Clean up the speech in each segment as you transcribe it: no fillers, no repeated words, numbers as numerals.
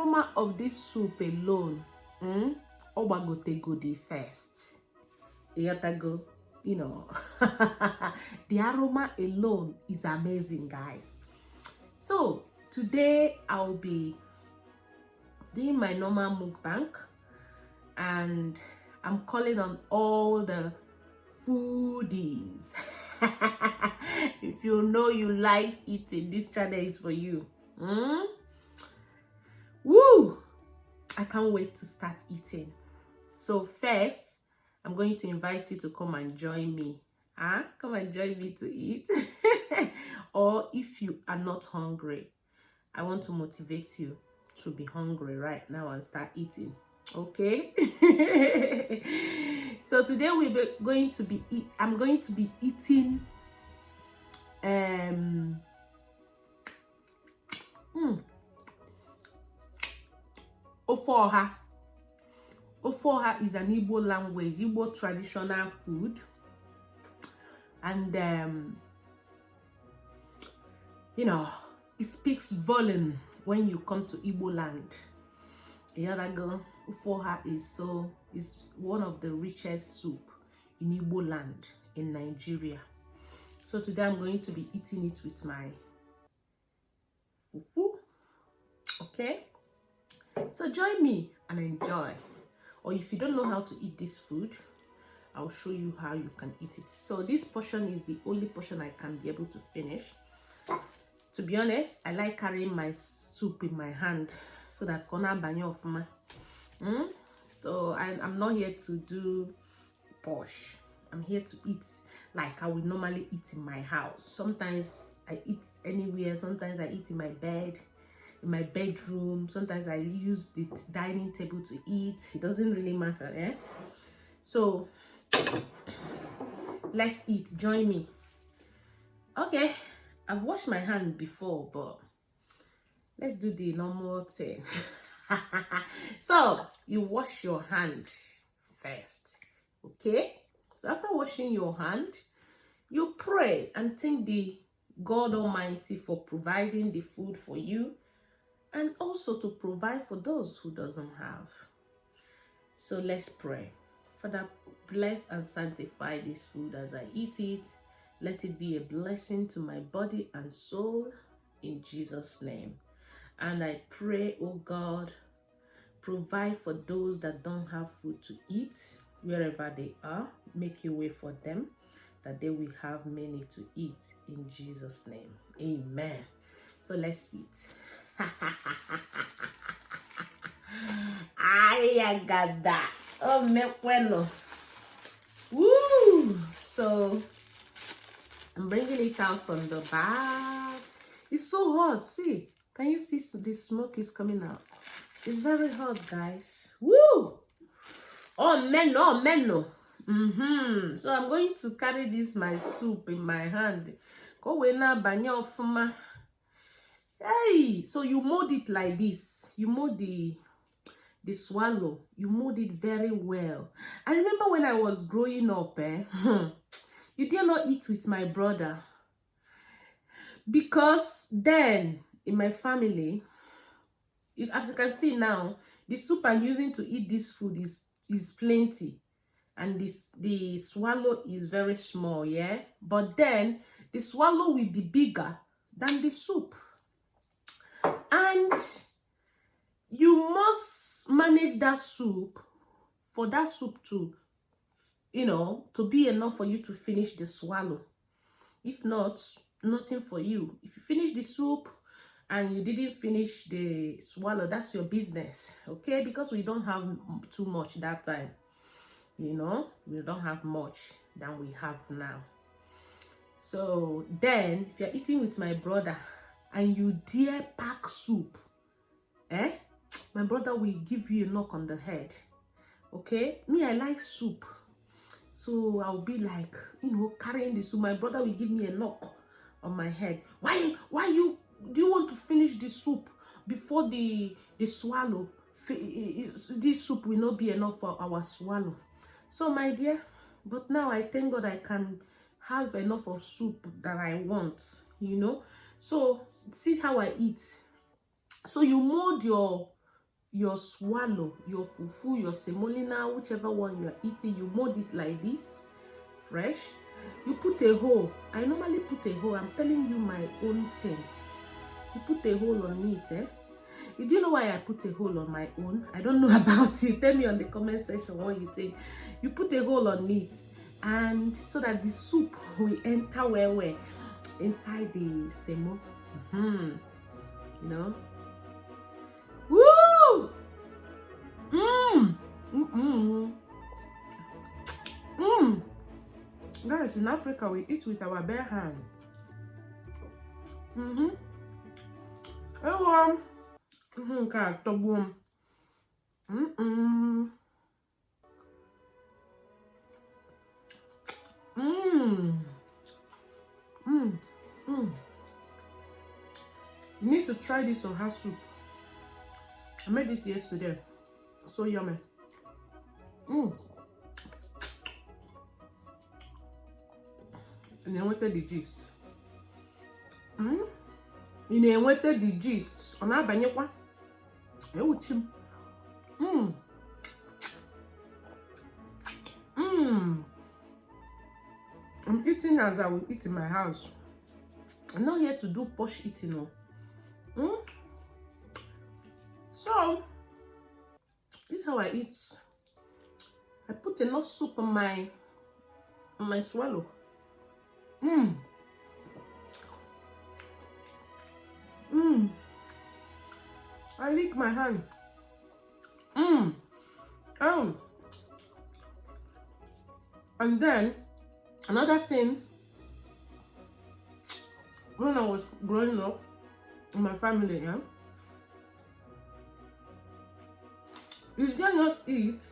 aroma of this soup alone, obagote goody first. You know, the aroma alone is amazing, guys. So today I'll be doing my normal mukbang, and I'm calling on all the foodies. If you know you like eating, this channel is for you. Woo! I can't wait to start eating. So first, I'm going to invite you to come and join me. Come and join me to eat. Or if you are not hungry, I want to motivate you to be hungry right now and start eating. Okay? So today I'm going to be eating OHA. OHA is an Igbo language, Igbo traditional food, and you know, it speaks volume when you come to Igbo land. OHA is one of the richest soup in Igbo land in Nigeria. So today I'm going to be eating it with my fufu. Okay, so join me and enjoy. Or if you don't know how to eat this food, I'll show you how you can eat it. So this portion is the only portion I can be able to finish. To be honest, I like carrying my soup in my hand so that gonna banyo of my. So I'm not here to do posh. I'm here to eat like I would normally eat in my house. Sometimes I eat anywhere. Sometimes I eat in my bed, in my bedroom. Sometimes I use the dining table to eat. It doesn't really matter, eh? So let's eat. Join me. Okay, I've washed my hand before, but let's do the normal thing. So you wash your hand first. Okay, so after washing your hand, you pray and thank the God Almighty for providing the food for you, and also to provide for those who doesn't have. So let's pray. Father, bless and sanctify this food as I eat it. Let it be a blessing to my body and soul in Jesus' name. And I pray, oh God, provide for those that don't have food to eat wherever they are. Make a way for them that they will have many to eat in Jesus' name. Amen. So let's eat. I got that. Oh, me bueno. Woo! So I'm bringing it out from the bag. It's so hot. See, can you see the smoke is coming out? It's very hot, guys. Woo! Oh, meno. So I'm going to carry this my soup in my hand. Go away now, banyo fuma. Hey, so you mold it like this. You mold the swallow. You mold it very well. I remember when I was growing up, you dare not eat with my brother, because then in my family, as you can see now, the soup I'm using to eat this food is plenty, and the swallow is very small, yeah. But then the swallow will be bigger than the soup, and you must manage that soup for that soup to, you know, to be enough for you to finish the swallow. If not, nothing for you. If you finish the soup and you didn't finish the swallow, that's your business, okay? Because we don't have too much that time, you know, we don't have much than we have now. So then if you're eating with my brother and you dare pack soup, my brother will give you a knock on the head. Okay, me, I like soup, so I'll be like, you know, carrying the soup. My brother will give me a knock on my head. Why do you want to finish the soup before the swallow? This soup will not be enough for our swallow. So my dear, but now I thank God I can have enough of soup that I want, you know. So see how I eat. So you mold your your swallow, your fufu, your semolina, whichever one you're eating, you mold it like this, fresh. You put a hole. I normally put a hole. I'm telling you my own thing. You put a hole on it, eh? Do you know why I put a hole on my own? I don't know about it. Tell me on the comment section what you think. You put a hole on it, and so that the soup will enter where inside the semo. You know. Woo! Guys, in Africa we eat with our bare hand. You need to try this OHA soup. I made it yesterday. So yummy. And I wanted the gist. In a wanted the gist. On our banyakwa. I'm eating as I will eat in my house. I'm not here to do posh eating, no. So this is how I eat. I put enough soup on my swallow. I lick my hand. And then another thing, when I was growing up in my family, yeah, you can't just eat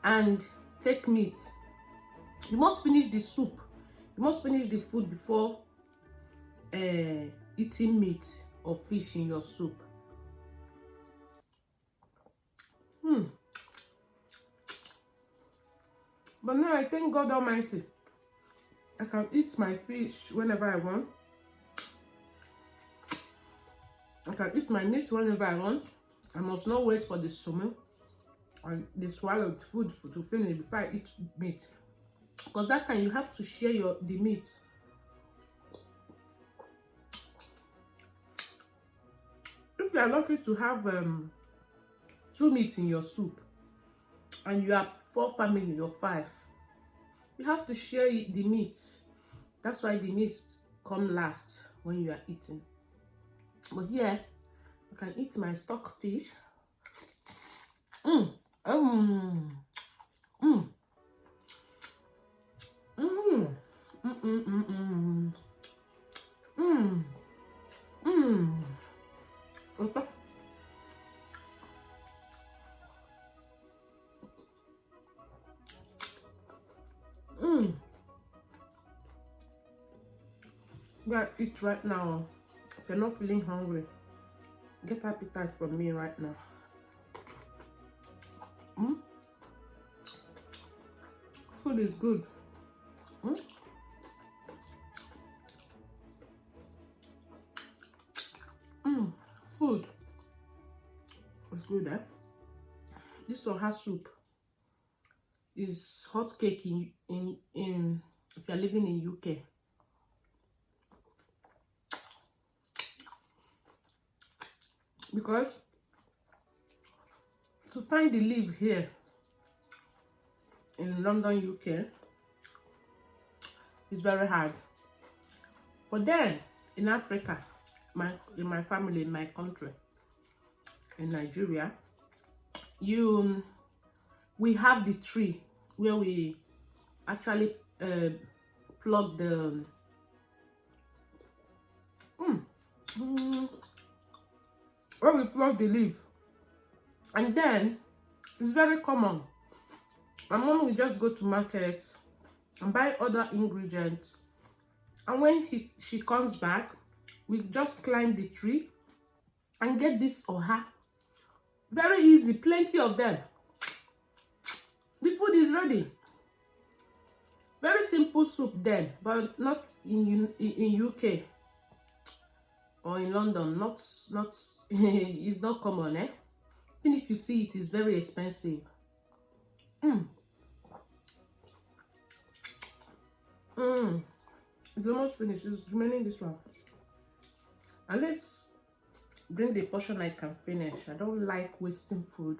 and take meat. You must finish the soup. You must finish the food before eating meat or fish in your soup. But now I thank God Almighty. I can eat my fish whenever I want. I can eat my meat whenever I want. I must not wait for the stomach and the swallowed food to finish before I eat meat. Because that time you have to share the meat. If you are lucky to have 2 meats in your soup and you have 4 family or 5, you have to share the meat. That's why the meat come last when you are eating. But yeah, I can eat my stock fish. Okay. You gotta eat right now. If you're not feeling hungry, get appetite from me right now. Food is good. Food is good, eh? This OHA soup is hot cake in if you're living in UK. Because to find the leaf here in London, UK, is very hard. But then in Africa, in my family, in my country, in Nigeria, we have the tree where we actually plug the where we plug the leaf, and then it's very common. My mom will just go to market and buy other ingredients, and when she comes back, we just climb the tree and get this OHA. Very easy, plenty of them. The food is ready. Very simple soup then, but not in UK or in London. Not it's not common, eh? Even if you see it is very expensive. It's almost finished. It's remaining this one. And let's bring the portion I can finish. I don't like wasting food.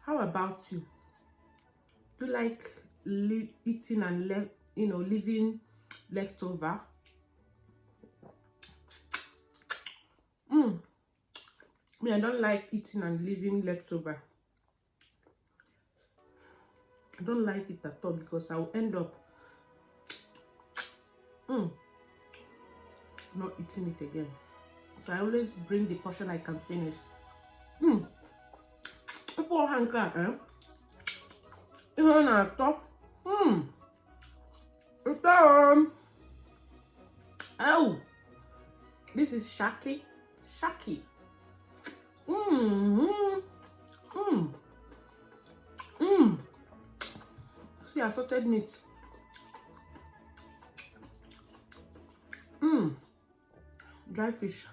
How about you? Do you like eating and leaving leftover? Me, I don't like eating and leaving leftover. I don't like it at all because I will end up not eating it again. So I always bring the portion I can finish. Before hanker, even at top. Oh, this is shaki. See, assorted meat. Dry fish.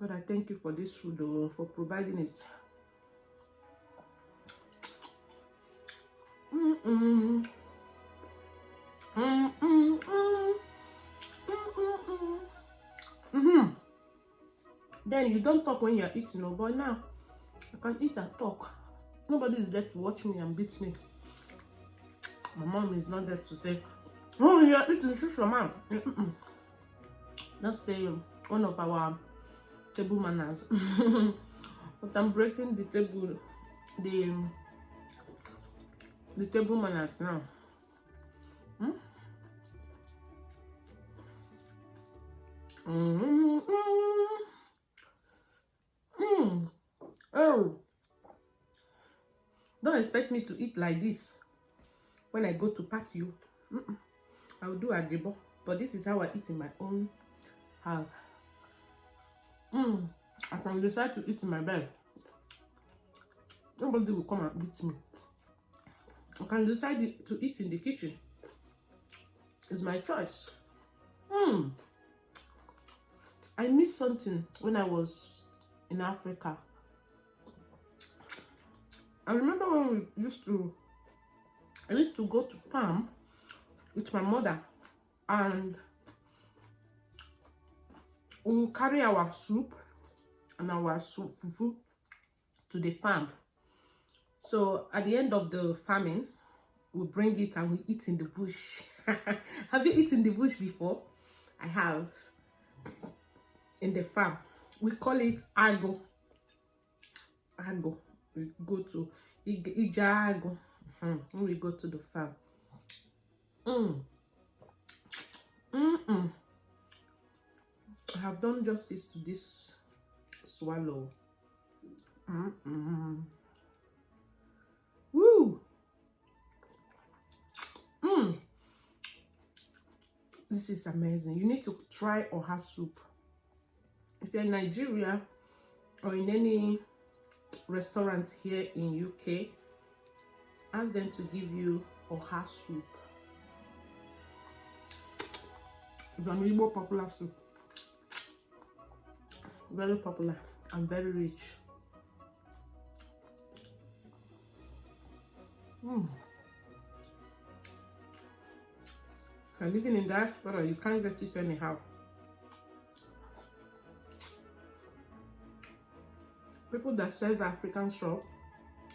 God, I thank you for this food, for providing it. Then you don't talk when you're eating, no, but now I can eat and talk. Nobody is there to watch me and beat me. My mom is not there to say, "Oh, you're eating, shush your mom." That's one of our table manners. But I'm breaking the table, the table manners now. Oh, don't expect me to eat like this when I go to patio. I will do ajibo, but this is how I eat in my own house. I can decide to eat in my bed. Nobody will come and beat me. I can decide to eat in the kitchen. It's my choice. I missed something when I was in Africa. I remember when I used to go to farm with my mother, and we will carry our soup and our fufu to the farm. So at the end of the farming, we bring it and we eat in the bush. Have you eaten in the bush before? I have. In the farm, we call it ago. We go to Ijago when we go to the farm. I have done justice to this swallow. Woo! This is amazing. You need to try OHA soup. If you're in Nigeria or in any restaurant here in UK, ask them to give you OHA soup. It's an Igbo popular soup. Very popular and very rich. If you're living in diaspora, you can't get it anyhow. People that sells African shop,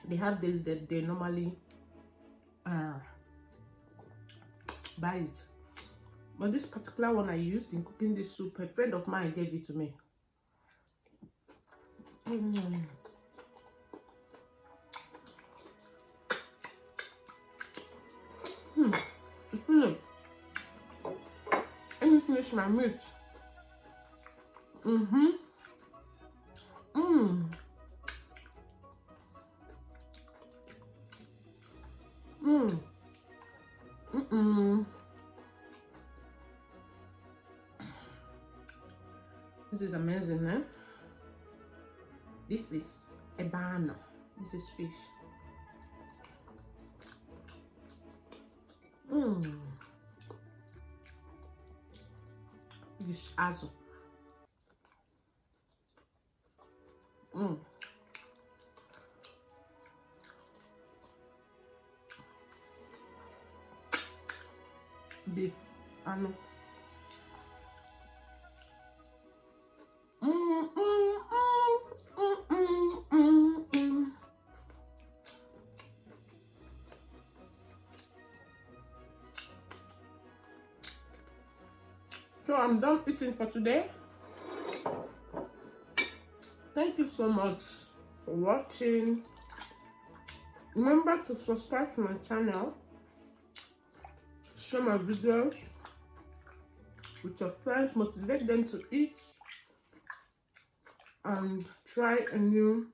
they have this that they normally buy it. But this particular one I used in cooking this soup, a friend of mine gave it to me. Let me finish my meat. This is amazing, eh? This is a banana. This is fish. Fish azu. Beef. I know. So I'm done eating for today. Thank you so much for watching. Remember to subscribe to my channel, share my videos with your friends, motivate them to eat, and try a new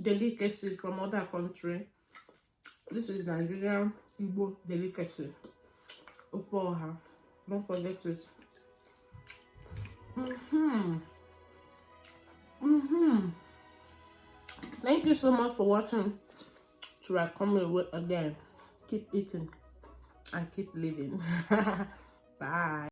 delicacy from other country. This is Nigerian Igbo delicacy. OHA. Don't forget it. Thank you so much for watching. Till I come away again. Keep eating and keep living. Bye.